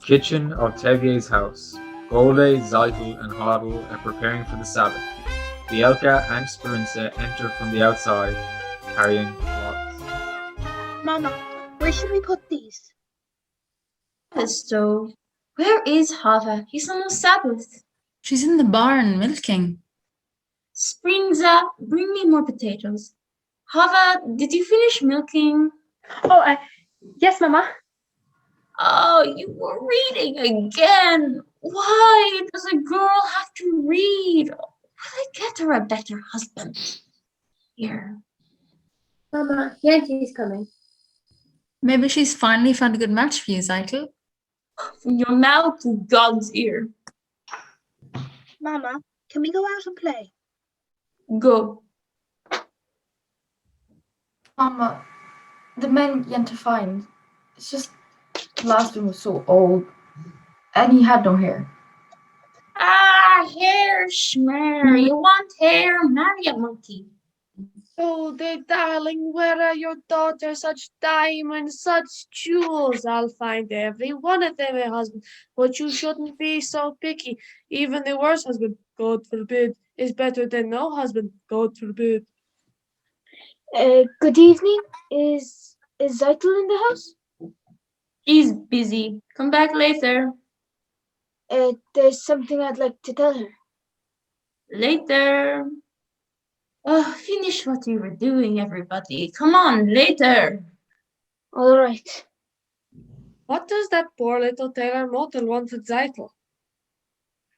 Kitchen of Tevye's house. Gole, Zeitel, and Hodel are preparing for the Sabbath. Bielka and Speranza enter from the outside, carrying cloths. Mama, where should we put these? The stove. Where is Hava? He's almost Sabbath. She's in the barn milking. Sprinza, bring me more potatoes. Hava, did you finish milking? Oh, yes, Mama. Oh, you were reading again. Why does a girl have to read? Will I get her a better husband? Here. Mama, Yankee's coming. Maybe she's finally found a good match for you, Zeitel. From your mouth to God's ear. Mama, can we go out and play? Go. Mama, the men Yenta find, it's just the last one was so old, and he had no hair. Ah, hair schmer. You want hair? Marry a monkey. Oh, the darling, where are your daughters? Such diamonds, such jewels. I'll find every one of them a husband. But you shouldn't be so picky. Even the worst husband, God forbid, is better than no husband, God forbid. Good evening. Is Zeitel in the house? He's busy. Come back later. There's something I'd like to tell her. Later. Oh, finish what you were doing, everybody. Come on, later. All right. What does that poor little Taylor Motel want with Zeitel?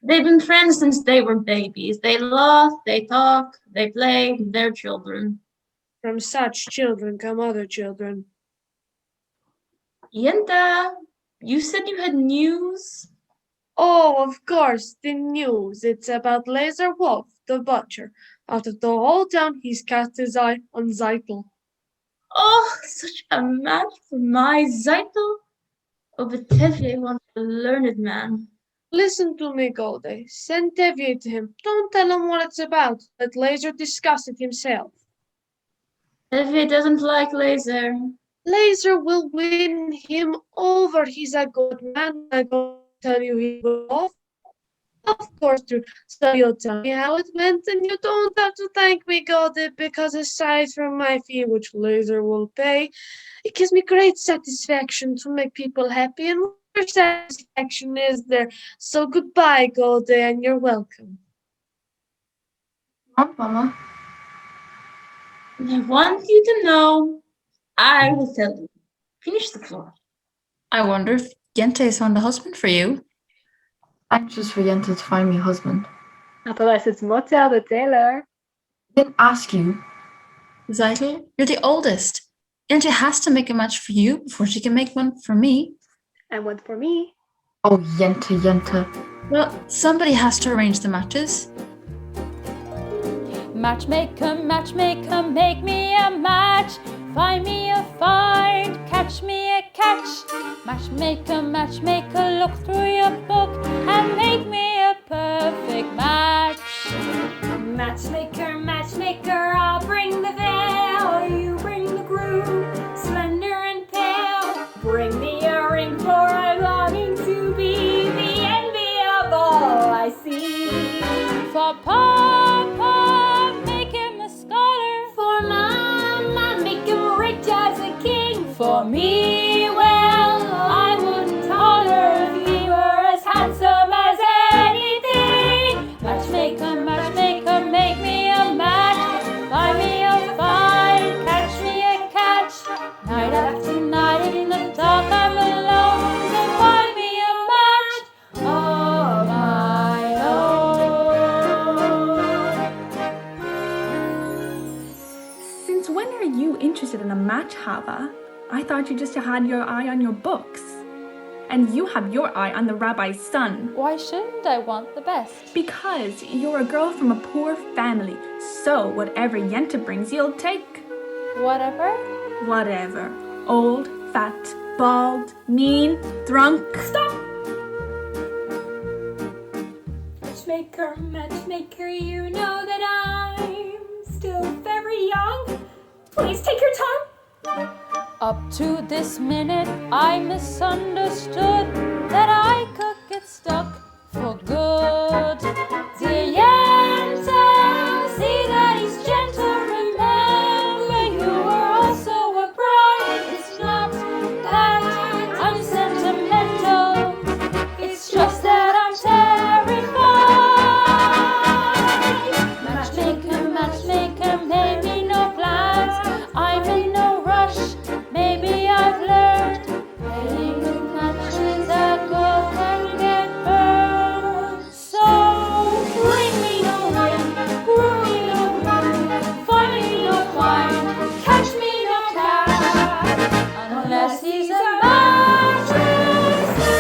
They've been friends since they were babies. They laugh, they talk, they play, they're children. From such children come other children. Yenta, you said you had news? Oh, of course, the news. It's about Laser Wolf, the butcher. Out of the whole town, he's cast his eye on Zeitel. Oh, such a match for my Zeitel. Oh, but Tevye wants a learned man. Listen to me, Golde. Send Tevye to him. Don't tell him what it's about. Let Laser discuss it himself. Tevye doesn't like Laser. Laser will win him over. He's a good man. I'm going to tell you he will. Of course, true. So you'll tell me how it went, and you don't have to thank me, Golde, because aside from my fee, which Laser will pay, it gives me great satisfaction to make people happy, and more satisfaction is there. So goodbye, Golde, and you're welcome. Not, Mama. I want you to know. I will tell you. Finish the floor. I wonder if Yente's found a husband for you. Anxious for Yenta to find me a husband. Not unless it's Motel the Taylor. Didn't ask you. Zeitel, you're the oldest. Yente has to make a match for you before she can make one for me. And one for me. Oh, Yenta. Well, somebody has to arrange the matches. Matchmaker, matchmaker, make me a match. Find me a find, catch me a catch. Matchmaker, matchmaker, look through your book and make me a perfect match. Matchmaker, matchmaker, I'll bring the veil. You bring the groom, slender and pale. Bring me a ring, for I'm longing to be the envy of all I see. For Papa, make him a scholar. For Mama, make him rich as a king. For me, well, I wouldn't holler if he were as handsome as anything. matchmaker, matchmaker, make me a match. Find me a find, catch me a catch. Night after night in the dark I'm alone. So find me a match of my own. Since when are you interested in a match, Hava? I thought you just had your eye on your books. And you have your eye on the rabbi's son. Why shouldn't I want the best? Because you're a girl from a poor family. So whatever Yenta brings, you'll take. Whatever? Whatever. Old, fat, bald, mean, drunk. Stop! Matchmaker, matchmaker, you know that I'm still very young. Please take your time. Up to this minute I misunderstood that it's stuck for good. Dear Yenta, see that he's gentle. Remember, you are also a bride. It's not that I'm sentimental, it's just that I'm terrified. Matchmaker, matchmaker, maybe no plans. I'm in no rush, maybe I've learned. Playing with matches that go can get burned. So bring me no ring, groom me no groom, find me no fine, catch me no cat, unless he's a mattress man.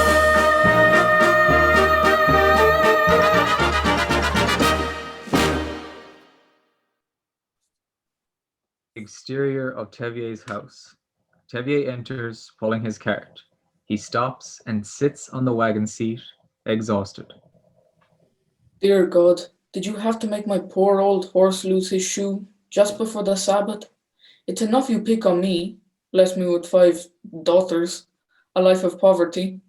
Exterior of Tevye's house. Tevye enters, pulling his cart. He stops and sits on the wagon seat, exhausted. Dear God, did you have to make my poor old horse lose his shoe just before the Sabbath? It's enough you pick on me, bless me with 5 daughters, a life of poverty.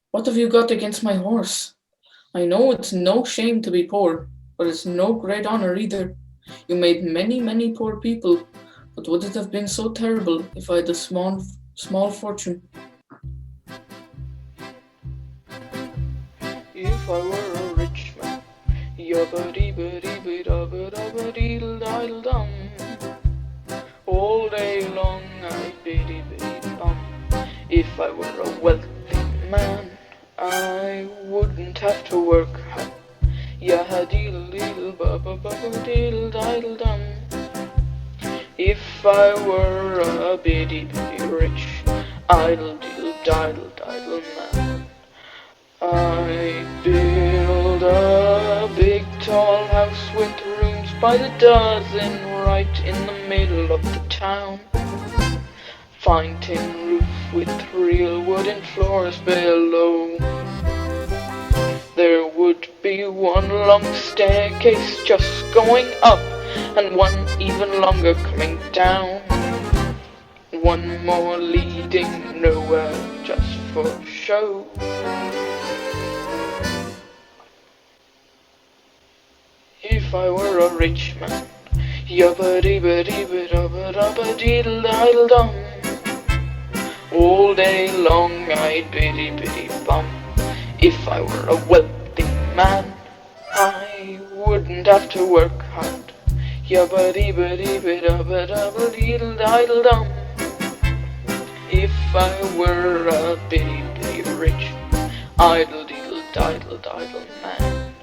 What have you got against my horse? I know it's no shame to be poor, but it's no great honor either. You made many, many poor people, but would it have been so terrible if I had a small fortune? If I were a rich man, yabba-dee-ba-dee-ba-dabba-dabba-dee-dum. All day long I'd biddy-biddy-bum. If I were a wealthy man, I wouldn't have to work hard. Yah-deedle-deedle-bubba-bubba-deedle-diddle-dum. If I were a bitty-bitty rich, idle-deedle-diddle-diddle man, I'd build a big tall house with rooms by the dozen right in the middle of the town. Fine tin roof with real wooden floors below. There would be one long staircase just going up, and one even longer coming down. One more leading nowhere just for show. If I were a rich man, yabba-dee-ba-dee-ba-dabba-dabba-deedle-diddle-dum. All day long I'd biddy-biddy-bum. If I were a wealthy man, I wouldn't have to work hard. Yabba-dee-ba-dee-ba-dabba-dabba-deedle-diddle-dum. If I were a bitty-bitty rich, idle-deedle-diddle-diddle man.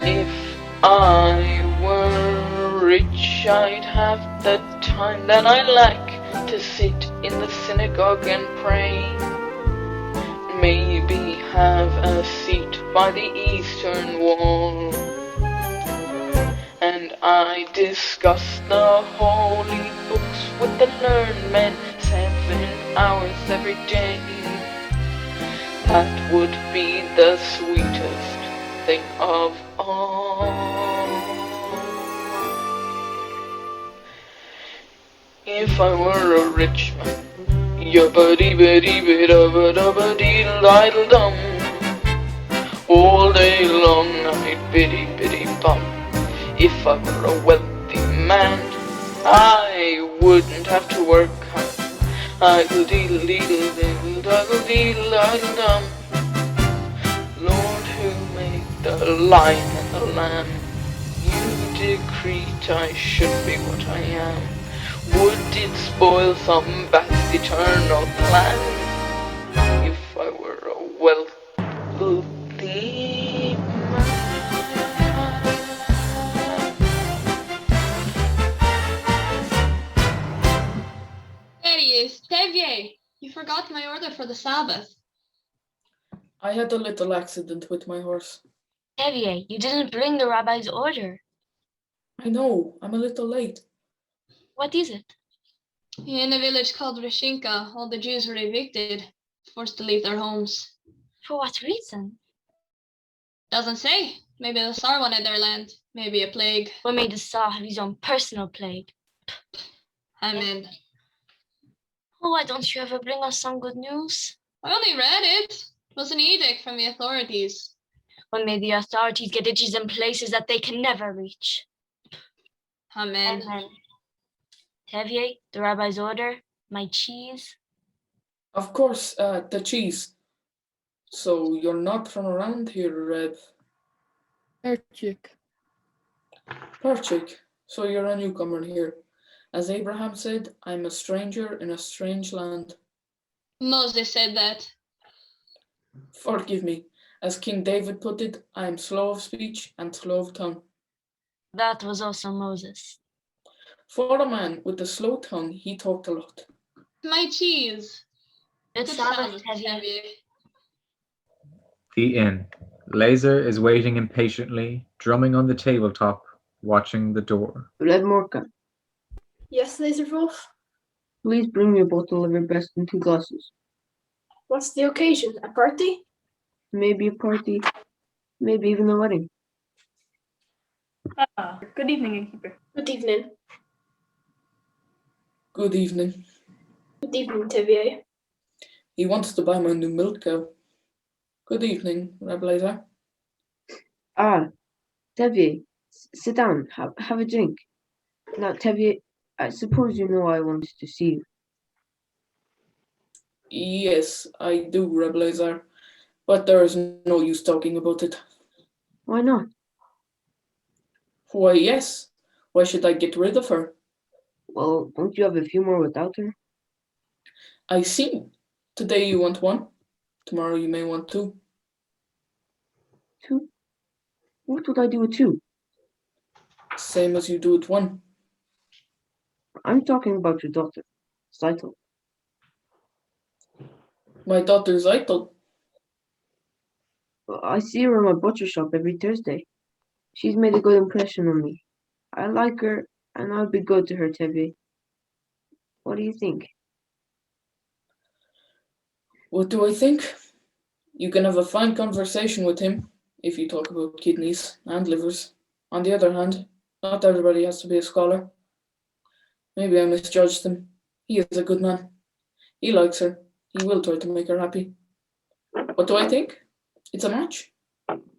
If I were rich, I'd have the time that I lack to sit in the synagogue and pray. Maybe have a seat by the eastern wall. And I discuss the holy books with the learned men 7 hours every day. That would be the sweetest thing of all. If I were a rich man, yabba-dee-ba-dee-ba-dabba-dabba-deedle-diddle-dum. All day long I'd biddy-biddy-bum. If I were a wealthy man, I wouldn't have to work hard. Idle-deedle-deedle-diddle-diddle-diddle-diddle-dum. Lord, who made the lion and the lamb, you decreed I should be what I am. Would it spoil some vast eternal plan if I were a wealthy man? There he is, Tevye! You forgot my order for the Sabbath. I had a little accident with my horse. Tevye, you didn't bring the rabbi's order. I know, I'm a little late. What is it? In a village called Reshinka, all the Jews were evicted, forced to leave their homes. For what reason? Doesn't say. Maybe the Tsar wanted their land. Maybe a plague. Or may the Tsar have his own personal plague? Amen. Oh, why don't you ever bring us some good news? I only read it. Was an edict from the authorities. Well, may the authorities get itches in places that they can never reach. Amen. Amen. Tevier, the rabbi's order, my cheese. Of course, the cheese. So you're not from around here, Reb. Perchik. Perchik. So you're a newcomer here. As Abraham said, I'm a stranger in a strange land. Moses said that. Forgive me. As King David put it, I am slow of speech and slow of tongue. That was also Moses. For a man with a slow tongue, he talked a lot. My cheese. Good Sabbath, Tevier. The inn. Laser is waiting impatiently, drumming on the tabletop, watching the door. Red Morka, Yes, Laserwolf? please bring me a bottle of your best and 2 glasses. What's the occasion? A party? Maybe a party, maybe even a wedding. Good evening, innkeeper. Good evening. Good evening. Good evening, Tevier. He wants to buy my new milk cow. Good evening, Reb Laser. Ah, Tevier, sit down, have a drink. Now, Tevier, I suppose you know I wanted to see you. Yes, I do, Reb Laser. But there is no use talking about it. Why not? Why, yes. Why should I get rid of her? Well, don't you have a few more without her? I see. Today you want 1. Tomorrow you may want 2. 2? What would I do with 2? Same as you do with 1. I'm talking about your daughter, Saito. My daughter Zaitel. I see her in my butcher shop every Thursday. She's made a good impression on me. I like her, and I'll be good to her, Tevier. What do you think? What do I think? You can have a fine conversation with him if you talk about kidneys and livers. On the other hand, not everybody has to be a scholar. Maybe I misjudged him. He is a good man. He likes her. He will try to make her happy. What do I think? It's a match.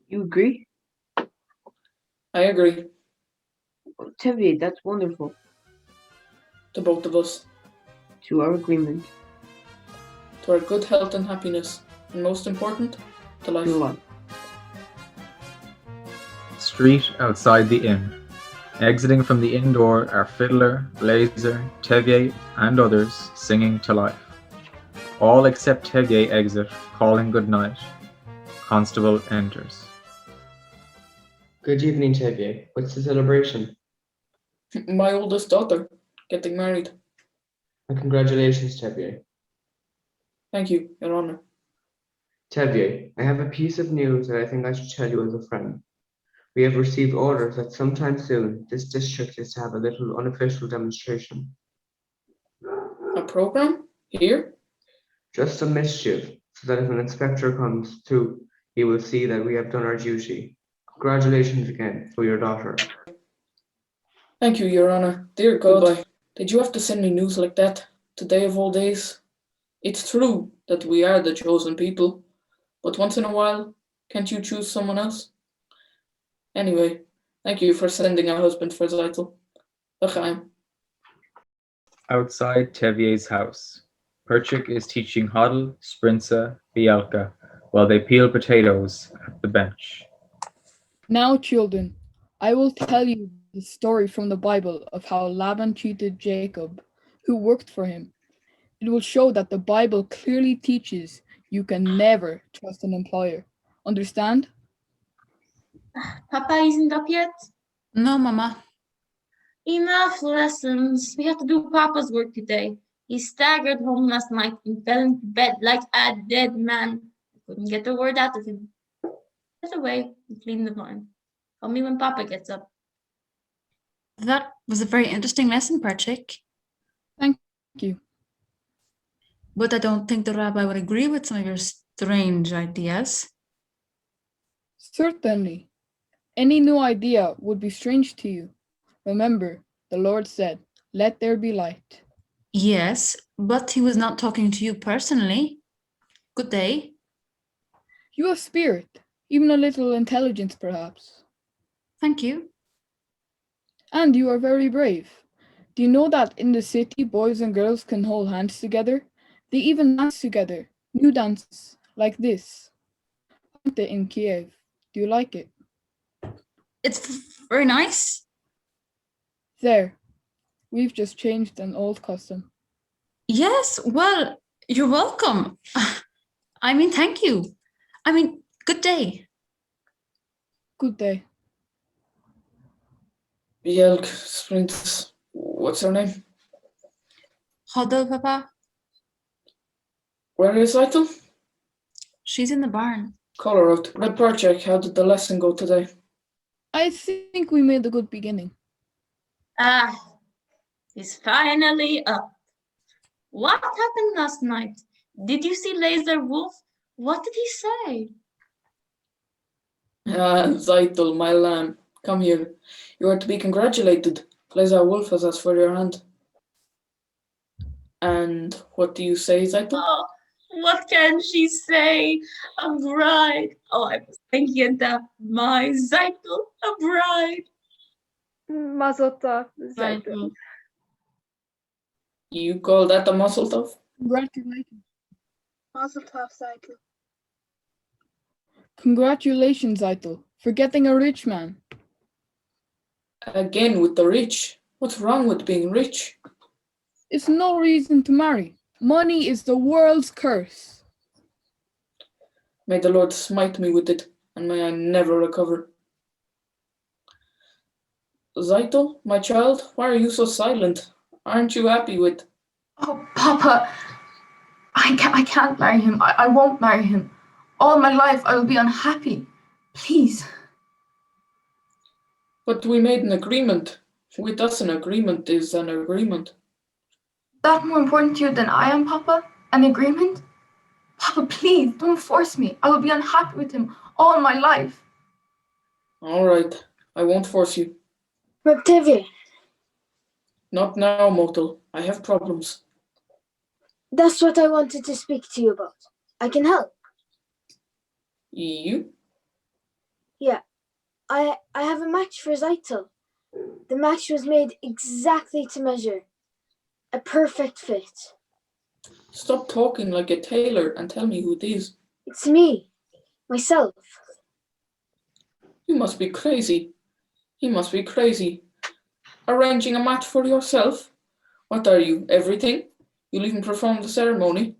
You agree? I agree. Tevier, that's wonderful. To both of us. To our agreement. To our good health and happiness. And most important, to life. To life. Street outside the inn. Exiting from the inn door are Fiddler, Laser, Tevier, and others singing to life. All except Tevier exit, calling good night. Constable enters. Good evening, Tevier. What's the celebration? My oldest daughter getting married. And congratulations, Tevier. Thank you, Your Honor. Tevier, I have a piece of news that I think I should tell you as a friend. We have received orders that sometime soon this district is to have a little unofficial demonstration. A program? Here? Just some mischief, so that if an inspector comes too, he will see that we have done our duty. Congratulations again for your daughter. Thank you, Your Honor. Dear God, goodbye. Did you have to send me news like that? Today of all days? It's true that we are the chosen people, but once in a while, can't you choose someone else? Anyway, thank you for sending a husband for Zaitel. L'chaim. Outside Tevier's house, Perchik is teaching Hodl, Sprinza, Bielka, while they peel potatoes at the bench. Now, children, I will tell you the story from the Bible of how Laban treated Jacob, who worked for him. It will show that the Bible clearly teaches you can never trust an employer. Understand? Papa isn't up yet? No, Mama. Enough lessons. We have to do Papa's work today. He staggered home last night and fell into bed like a dead man. I couldn't get a word out of him. Get away and clean the barn. Call me when Papa gets up. That was a very interesting lesson, Perchik. Thank you. But I don't think the rabbi would agree with some of your strange ideas. Certainly. Any new idea would be strange to you. Remember, the Lord said, "Let there be light." Yes, but he was not talking to you personally. Good day. You have spirit, even a little intelligence perhaps. Thank you. And you are very brave. Do you know that in the city boys and girls can hold hands together? They even dance together, new dances, like this. Aren't they in Kiev? Do you like it? It's very nice. There, we've just changed an old custom. Yes, well, you're welcome. I mean, thank you. I mean, good day. Good day. Bjelg sprints. What's her name? Huddle, Papa. Where is Ethel? She's in the barn. Call her out. Red project. How did the lesson go today? I think we made a good beginning. Ah, he's finally up. What happened last night? Did you see Laser Wolf? What did he say? Zytel, my lamb. Come here. You are to be congratulated. Laser Wolf has asked for your hand. And what do you say, Zytel? Oh, what can she say? A bride. Oh, I was thinking that my Zytel, a bride. Mazel tov, Zytel. You call that a muzzle tov? Congratulations. Mazel tov, Zytel. Congratulations, Zytel, for getting a rich man. Again with the rich. What's wrong with being rich? It's no reason to marry. Money is the world's curse. May the Lord smite me with it, and may I never recover. Zytel, my child, why are you so silent? Aren't you happy with... Oh, Papa, I can't marry him. I won't marry him. All my life I will be unhappy. Please. But we made an agreement. With us, an agreement is an agreement. That more important to you than I am, Papa? An agreement? Papa, please, don't force me. I will be unhappy with him all my life. All right, I won't force you. Reptivia, Not now, Motel. I have problems. that's what I wanted to speak to you about. I can help. You? Yeah, I have a match for Zytel. The match was made exactly to measure. A perfect fit. Stop talking like a tailor and tell me who it is. It's me. Myself. You must be crazy. He must be crazy. Arranging a match for yourself? What are you, everything? You'll even perform the ceremony?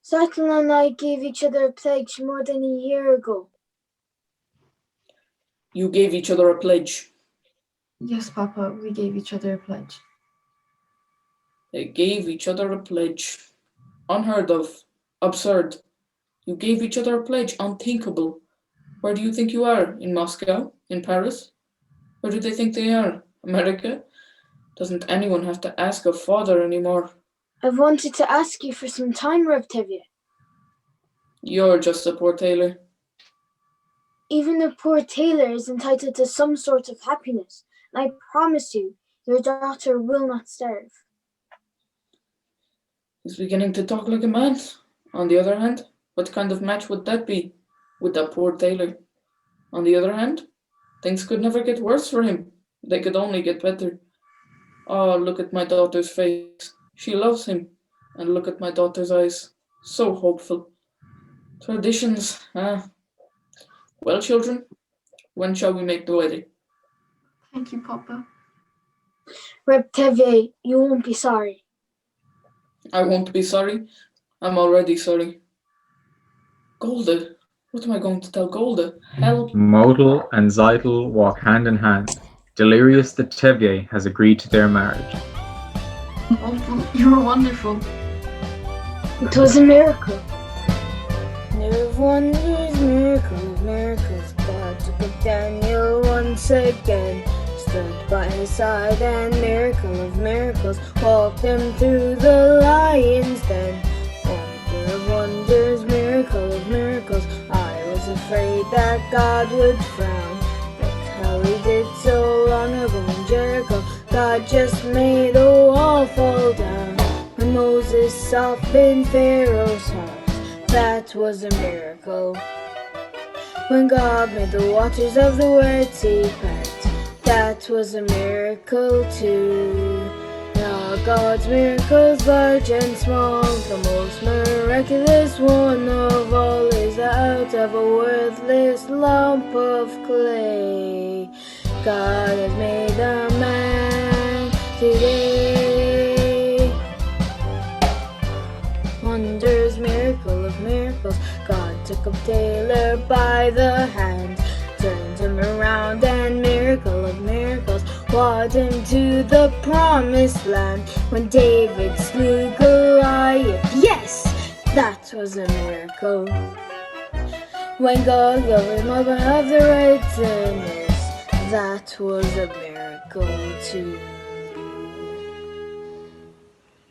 Zytel and I gave each other a pledge more than a year ago. You gave each other a pledge. Yes, Papa, we gave each other a pledge. They gave each other a pledge. Unheard of. Absurd. You gave each other a pledge. Unthinkable. Where do you think you are? In Moscow? In Paris? Where do they think they are? America? Doesn't anyone have to ask a father anymore? I've wanted to ask you for some time, Reptivia. You're just a poor tailor. Even a poor tailor is entitled to some sort of happiness, and I promise you, your daughter will not starve. He's beginning to talk like a man. On the other hand, what kind of match would that be with that poor tailor? On the other hand, things could never get worse for him. They could only get better. Oh, look at my daughter's face. She loves him. And look at my daughter's eyes. So hopeful. Traditions, ah. Well, children, when shall we make the wedding? Thank you, Papa. Reptivia, you won't be sorry. I won't be sorry. I'm already sorry. Golda, what am I going to tell Golda? Help. Modal and Zytel walk hand in hand. Delirious that Tevye has agreed to their marriage. You're wonderful. It was a miracle. Nerve wonders, miracles, miracles. God took up Daniel once again. Stood by his side and miracle of miracles walked him through the lion's den. Wonder of wonders, miracle of miracles. I was afraid that God would frown. That's how he did so long ago in Jericho. God just made a wall fall down. When Moses softened Pharaoh's heart, that was a miracle. When God made the waters of the Red Sea part, that was a miracle too. All God's miracles, large and small, the most miraculous one of all is that out of a worthless lump of clay, God has made a man today. Wonders, miracle of miracles, God took up Taylor by the hand, turned him around, and miracle of miracles, brought him to the promised land. When David slew Goliath, yes, that was a miracle. When God gave him up of the righteousness, that was a miracle too.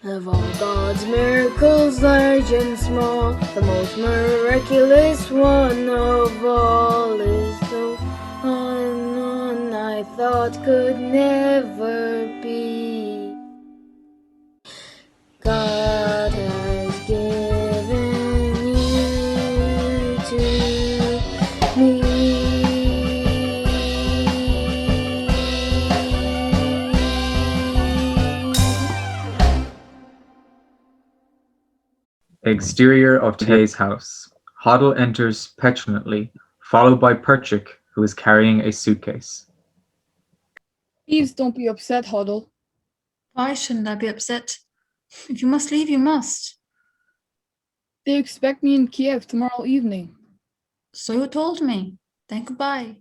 Of all God's miracles, large and small, the most miraculous one of all is the one I thought could never be. God has given you to me. Exterior of Tay's house. Hoddle enters petulantly, followed by Perchik, who is carrying a suitcase. Please don't be upset, Hoddle. Why shouldn't I be upset? If you must leave, you must. They expect me in Kiev tomorrow evening. So you told me. Then goodbye.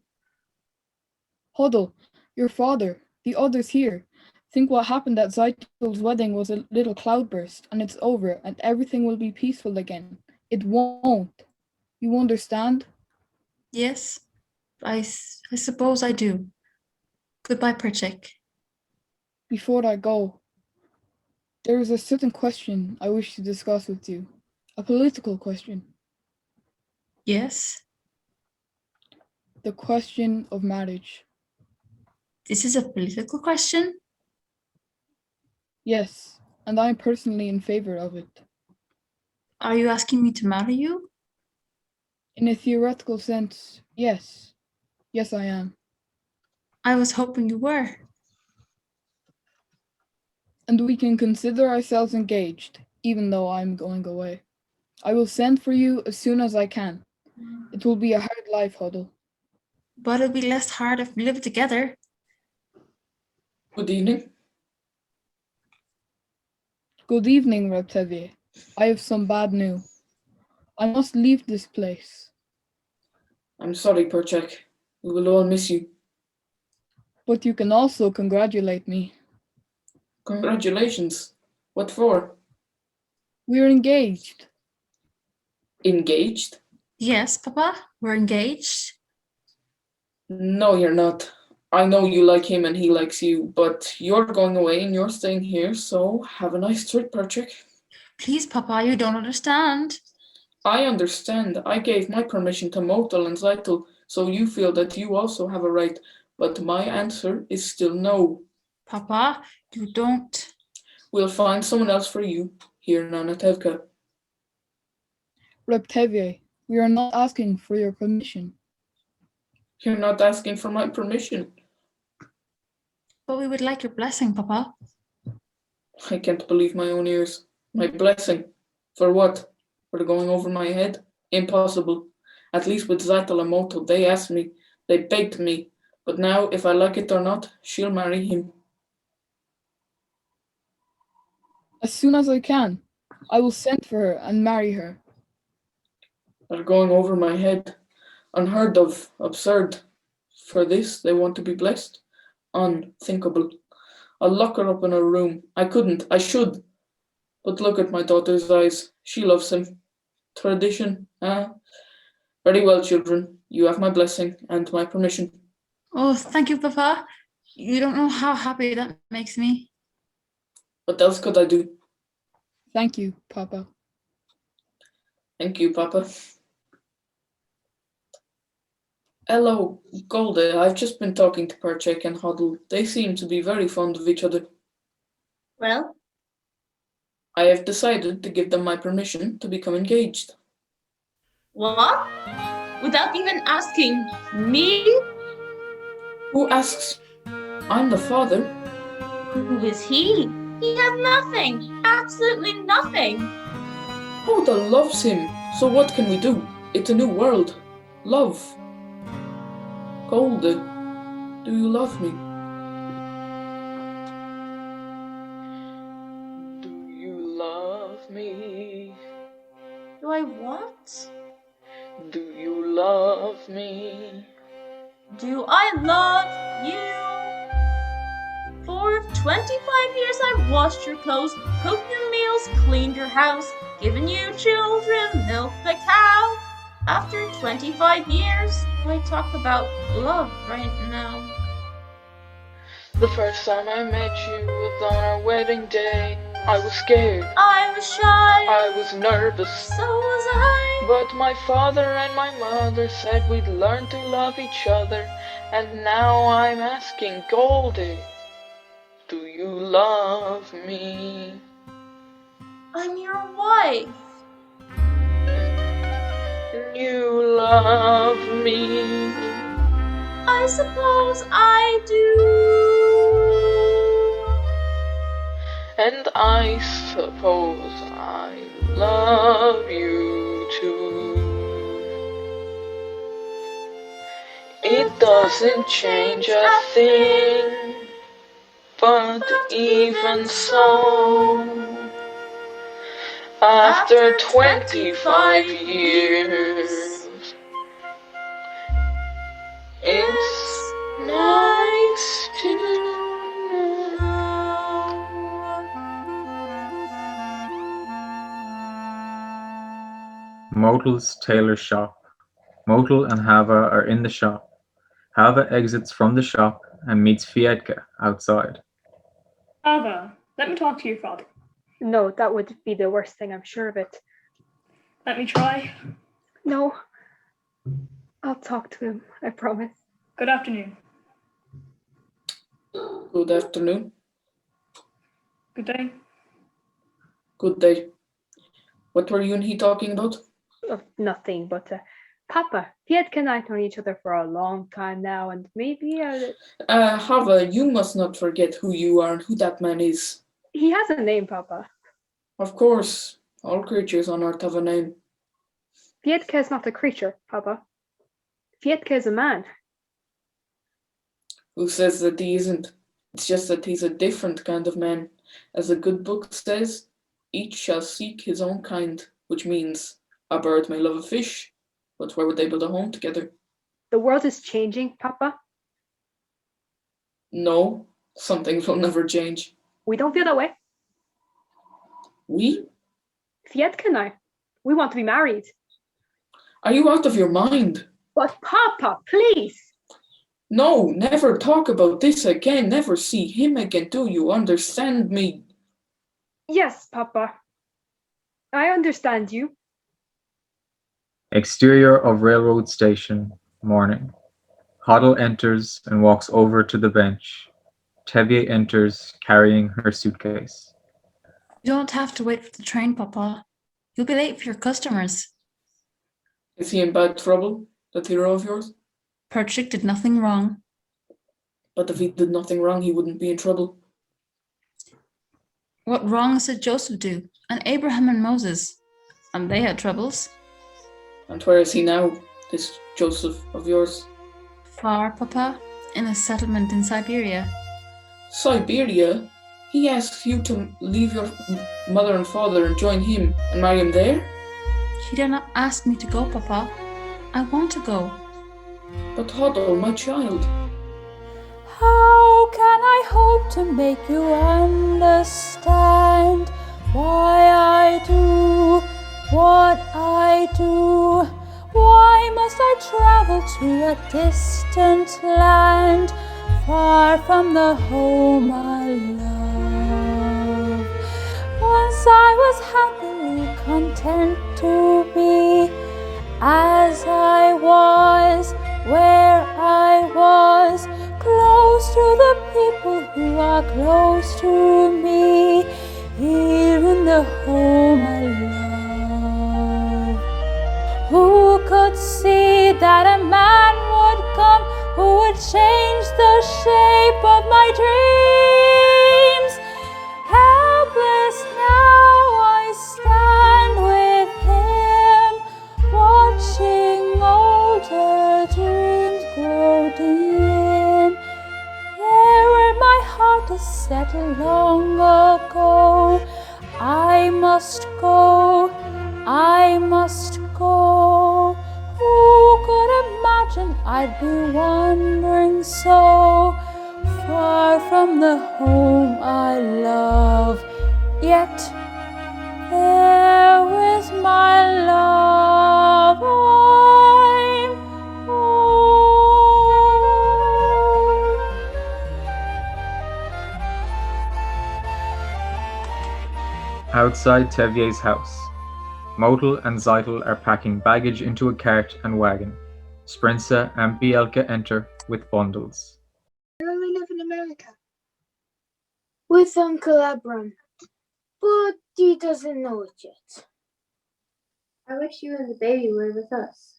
Hoddle, your father, the others here, think what happened at Zeitel's wedding was a little cloudburst, and it's over, and everything will be peaceful again. It won't. You understand? Yes, I suppose I do. Goodbye, Perchik. Before I go, there is a certain question I wish to discuss with you. A political question. Yes? The question of marriage. This is a political question? Yes, and I am personally in favor of it. Are you asking me to marry you? In a theoretical sense, yes. Yes, I am. I was hoping you were. And we can consider ourselves engaged, even though I'm going away. I will send for you as soon as I can. It will be a hard life, Huddle. But it'll be less hard if we live together. Good evening. Good evening, Reptevier. I have some bad news. I must leave this place. I'm sorry, Perchek. We will all miss you. But you can also congratulate me. Congratulations. What for? We're engaged. Engaged? Yes, Papa, we're engaged. No, you're not. I know you like him and he likes you, but you're going away and you're staying here, so have a nice trip, Perchik. Please, Papa, you don't understand. I understand. I gave my permission to Motel and Zeitel, so you feel that you also have a right, but my answer is still no. Papa, you don't. We'll find someone else for you here in Anatevka. Reptevier, we are not asking for your permission. You're not asking for my permission. But we would like your blessing, Papa. I can't believe my own ears. My blessing. For what? For the going over my head? Impossible. At least with Zeitel and Motel, they asked me, they begged me. But now, if I like it or not, she'll marry him. As soon as I can, I will send for her and marry her. They're going over my head. Unheard of. Absurd. For this, they want to be blessed? Unthinkable. I'll lock her up in her room. I couldn't. I should. But look at my daughter's eyes. She loves him. Tradition, huh? Very well, children. You have my blessing and my permission. Oh, thank you, Papa. You don't know how happy that makes me. What else could I do? Thank you, Papa. Thank you, Papa. Hello, Golda. I've just been talking to Perchek and Huddle. They seem to be very fond of each other. Well, I have decided to give them my permission to become engaged. What? Without even asking me? Who asks? I'm the father. Who is he? He has nothing. Absolutely nothing. Hoda loves him. So what can we do? It's a new world. Love. Golde, do you love me? Do you love me? Do I what? Do you love me? Do I love you? For 25 years I've washed your clothes, cooked your meals, cleaned your house, given you children, milked the cow. After 25 years, I talk about love right now. The first time I met you was on our wedding day. I was scared. I was shy. I was nervous. So was I. But my father and my mother said we'd learn to love each other. And now I'm asking Goldie, do you love me? I'm your wife. You love me. I suppose I do. And I suppose I love you too. It doesn't change a thing, but even so, after 25 years, it's nice to Motel's tailor shop. Motel and Hava are in the shop. Hava exits from the shop and meets Fietka outside. Ava, let me talk to your father. No, that would be the worst thing, I'm sure of it. Let me try. No, I'll talk to him, I promise. Good afternoon. Good afternoon. Good day. Good day. What were you and he talking about? Oh, nothing, but Papa, Fietka and I've known each other for a long time now, and maybe... Hava, you must not forget who you are and who that man is. He has a name, Papa. Of course, all creatures on earth have a name. Fietka is not a creature, Papa. Fietka is a man. Who says that he isn't? It's just that he's a different kind of man. As the good book says, each shall seek his own kind, which means a bird may love a fish, but where would they build a home together? The world is changing, Papa. No, some things will never change. We don't feel that way. We? Fietka and I. We want to be married. Are you out of your mind? But Papa, please! No, never talk about this again. Never see him again. Do you understand me? Yes, Papa. I understand you. Exterior of railroad station, morning. Hoddle enters and walks over to the bench. Tevye enters carrying her suitcase. You don't have to wait for the train, Papa. You'll be late for your customers. Is he in bad trouble, that hero of yours? Perchik did nothing wrong. But if he did nothing wrong, he wouldn't be in trouble. What wrongs did Joseph do? And Abraham and Moses? And they had troubles. And where is he now, this Joseph of yours? Far, Papa, in a settlement in Siberia. Siberia? He asks you to leave your mother and father and join him and marry him there? He did not ask me to go, Papa. I want to go. But Hoddle, my child. How can I hope to make you understand why I do what I do? Why must I travel to a distant land, far from the home I love? Once I was happily content to be as I was, where I was, close to the people who are close to me, here in the home I love. Who could see that a man would come who would change the shape of my dreams. Helpless now I stand with him, watching older dreams grow dim. There where my heart is set long ago, I must go, I must go. Who could imagine I'd be wandering so far from the home I love? Yet there is my love. I'm home. Outside Tevye's house, Motel and Zeitel are packing baggage into a cart and wagon. Sprinza and Bielka enter with bundles. Where will we live in America? With Uncle Abram, but he doesn't know it yet. I wish you and the baby were with us.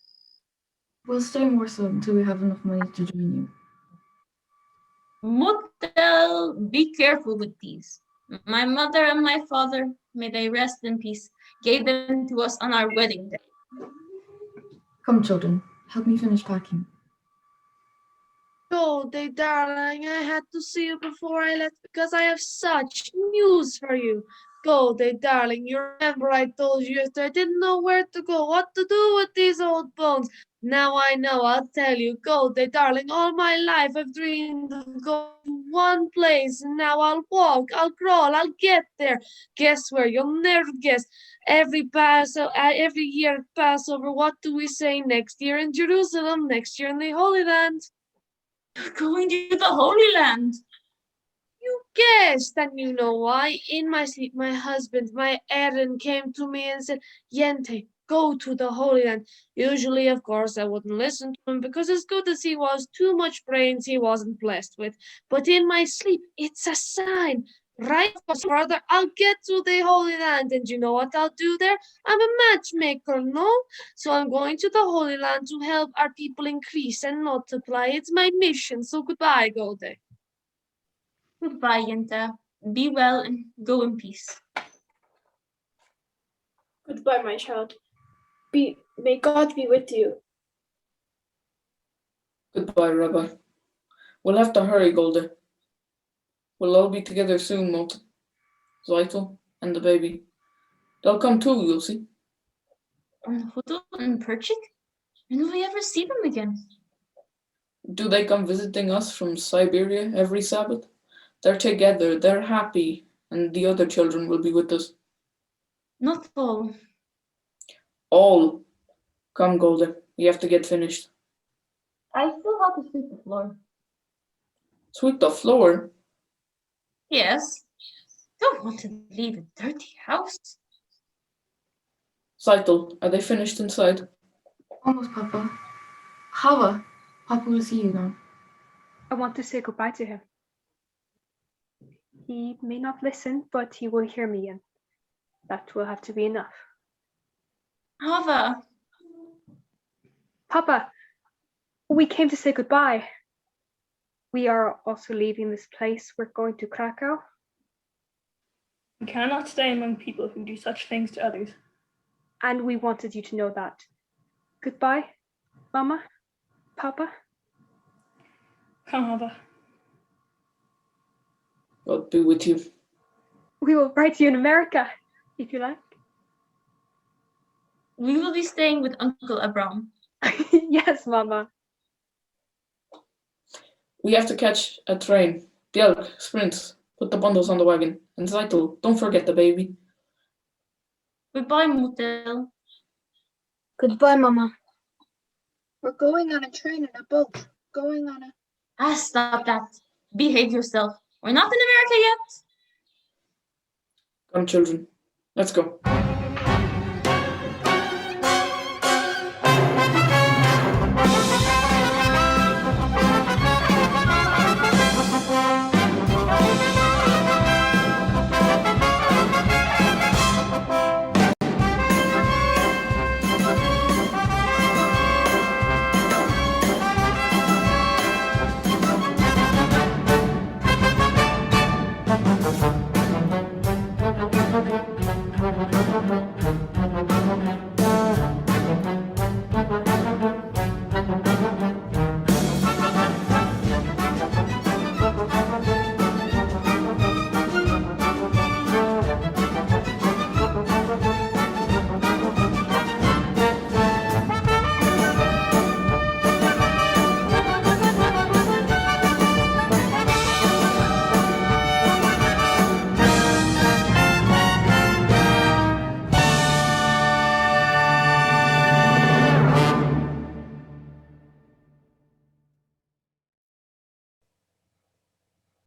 We'll stay in Warsaw until we have enough money to join you. Motel, be careful with these. My mother and my father, may they rest in peace, gave them to us on our wedding day. Come, children, help me finish packing. Goldie, darling, I had to see you before I left because I have such news for you. Goldie, darling, you remember I told you yesterday I didn't know where to go, what to do with these old bones. Now I know, I'll tell you. Goldie, darling, all my life I've dreamed of going to one place, and now I'll walk, I'll crawl, I'll get there. Guess where? You'll never guess. Every year at Passover, what do we say next year in Jerusalem, next year in the Holy Land? Going to the Holy Land. You guessed, and you know why. In my sleep, my husband, my Aaron, came to me and said, Yente, go to the Holy Land. Usually, of course, I wouldn't listen to him because as good as he was, too much brains he wasn't blessed with. But in my sleep, it's a sign. Right, brother, I'll get to the Holy Land, and you know what I'll do there? I'm a matchmaker, no? So I'm going to the Holy Land to help our people increase and multiply. It's my mission, so goodbye, Goldie. Goodbye, Yenta. Be well and go in peace. Goodbye, my child. May God be with you. Goodbye, Rabbi. We'll have to hurry, Goldie. We'll all be together soon, Motel, Zeitel, and the baby. They'll come too, you'll see. And Hudel and Perchik? When will we ever see them again? Do they come visiting us from Siberia every Sabbath? They're together, they're happy, and the other children will be with us. Not all. All. Come, Goldie, we have to get finished. I still have to sweep the floor. Sweep the floor? Yes. Don't want to leave a dirty house. Zeitel, are they finished inside? Almost, Papa. Hava, Papa will see you now. I want to say goodbye to him. He may not listen, but he will hear me, and that will have to be enough. Hava. Papa, we came to say goodbye. We are also leaving this place. We're going to Krakow. You cannot stay among people who do such things to others. And we wanted you to know that. Goodbye, Mama, Papa. Come, Hava. God be with you. We will write to you in America, if you like. We will be staying with Uncle Abram. Yes, Mama. We have to catch a train. Bjelk, sprint, put the bundles on the wagon. And Zeitel, don't forget the baby. Goodbye, Motel. Goodbye, Mama. We're going on a train and a boat. Going on a... Ah, stop that. Behave yourself. We're not in America yet. Come, children. Let's go. Thank you.